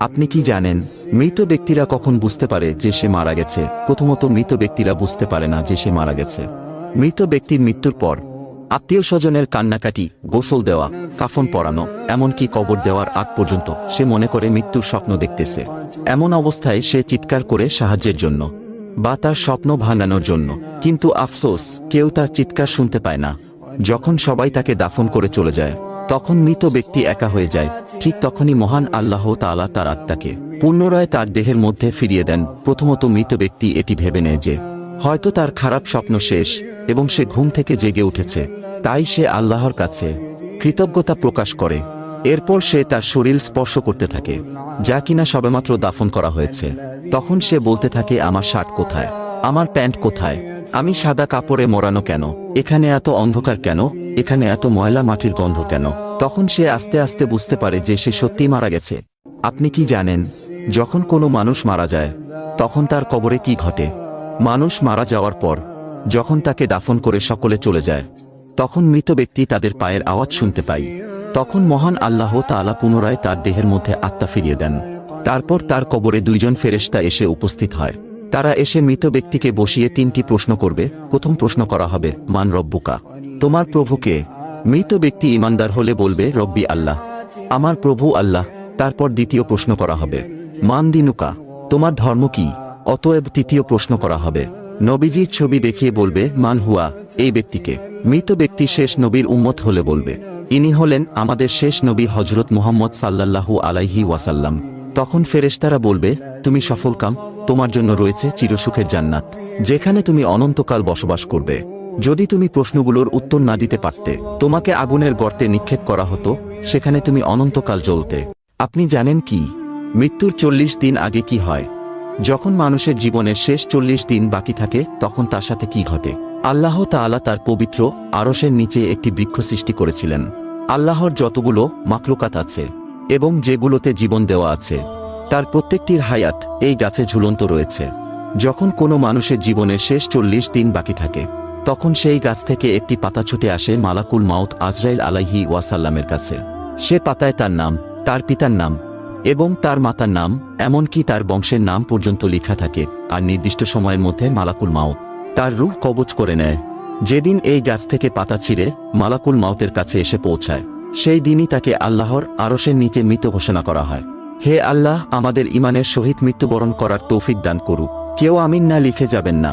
আপনি কি জানেন মৃত ব্যক্তিরা কখন বুঝতে পারে যে সে মারা গেছে? প্রথমত, মৃত ব্যক্তিরা বুঝতে পারে না যে সে মারা গেছে। মৃত ব্যক্তির মৃত্যুর পর আত্মীয় স্বজনের কান্নাকাটি, গোসল দেওয়া, কাফন পরানো, এমনকি কবর দেওয়ার আগ পর্যন্ত সে মনে করে মৃত্যুর স্বপ্ন দেখতেছে। এমন অবস্থায় সে চিৎকার করে সাহায্যের জন্য বা তার স্বপ্ন ভাঙানোর জন্য, কিন্তু আফসোস কেউ তার চিৎকার শুনতে পায় না। যখন সবাই তাকে দাফন করে চলে যায়, তখন মৃত ব্যক্তি একা হয়ে যায়। ঠিক তখনই মহান আল্লাহ তাআলা তার আত্মাকে পুনরায় তার দেহের মধ্যে ফিরিয়ে দেন। প্রথমত মৃত ব্যক্তি এটি ভেবে নেয় যে হয়তো তার খারাপ স্বপ্ন শেষ এবং সে ঘুম থেকে জেগে উঠেছে, তাই সে আল্লাহর কাছে কৃতজ্ঞতা প্রকাশ করে। এরপর সে তার শরীর স্পর্শ করতে থাকে, যা কিনা সবেমাত্র দাফন করা হয়েছে। তখন সে বলতে থাকে, আমার শার্ট কোথায়, আমার প্যান্ট কোথায়, আমি সাদা কাপড়ে মোড়ানো কেন, এখানে এত অন্ধকার কেন, এখানে এত ময়লা মাটির গন্ধ কেন? তখন সে আস্তে আস্তে বুঝতে পারে যে সে সত্যিই মারা গেছে। আপনি কি জানেন যখন কোনো মানুষ মারা যায় তখন তার কবরে কি ঘটে? মানুষ মারা যাওয়ার পর যখন তাকে দাফন করে সকলে চলে যায়, তখন মৃত ব্যক্তি তাদের পায়ের আওয়াজ শুনতে পায়। তখন মহান আল্লাহ তাআলা পুনরায় তার দেহের মধ্যে আত্মা ফিরিয়ে দেন। তারপর তার কবরে দুইজন ফেরেশতা এসে উপস্থিত হয়। তারা এসে মৃত ব্যক্তিকে বসিয়ে তিনটি প্রশ্ন করবে। প্রথম প্রশ্ন করা হবে, মান রব্বুকা, তোমার প্রভুকে? মৃত ব্যক্তি ঈমানদার হলে বলবে, রব্বি আল্লাহ, আমার প্রভু আল্লাহ। তারপর দ্বিতীয় প্রশ্ন করা হবে, মান দিনুকা, তোমার ধর্ম কি? অতএব তৃতীয় প্রশ্ন করা হবে। নবীজির ছবি দেখিয়ে বলবে, মান হুয়া, এই ব্যক্তিকে? মৃত ব্যক্তি শেষ নবীর উম্মত হলে বলবে, ইনি হলেন আমাদের শেষ নবী হযরত মুহাম্মদ সাল্লাল্লাহু আলাইহি ওয়াসাল্লাম। তখন ফেরেশতারা বলবে, তুমি সফলকাম, তোমার জন্য রয়েছে চিরসুখের জান্নাত, যেখানে তুমি অনন্তকাল বসবাস করবে। যদি তুমি প্রশ্নগুলোর উত্তর না দিতে পারতে, তোমাকে আগুনের গর্তে নিক্ষেপ করা হতো, সেখানে তুমি অনন্তকাল জ্বলতে। আপনি জানেন কি মৃত্যুর 40 দিন আগে কি হয়? যখন মানুষের জীবনের শেষ 40 দিন বাকি থাকে, তখন তার সাথে কি ঘটে? আল্লাহ তাআলা তার পবিত্র আরশের নিচে একটি বৃক্ষ সৃষ্টি করেছিলেন। আল্লাহর যতগুলো মাখলুকাত আছে এবং যেগুলোতে জীবন দেওয়া আছে, তার প্রত্যেকটির হায়াত এই গাছে ঝুলন্ত রয়েছে। যখন কোনো মানুষের জীবনের শেষ 40 দিন বাকি থাকে, তখন সেই গাছ থেকে একটি পাতা ছুটে আসে মালাকুল মাউত আজরাইল আলাইহি ওয়াসাল্লামের কাছে। সে পাতায় তার নাম, তার পিতার নাম এবং তার মাতার নাম, এমনকি তার বংশের নাম পর্যন্ত লেখা থাকে। আর নির্দিষ্ট সময়ের মধ্যে মালাকুল মাউত তার রূহ কবজ করে নেয়। যেদিন এই গাছ থেকে পাতা ছিঁড়ে মালাকুল মাউতের কাছে এসে পৌঁছায়, সেই দিনই তাকে আল্লাহর আরশের নিচে মৃত ঘোষণা করা হয়। হে আল্লাহ, আমাদের ঈমানের সহিত মৃত্যুবরণ করার তৌফিক দান করুক। কেউ আমিন না লিখে যাবেন না।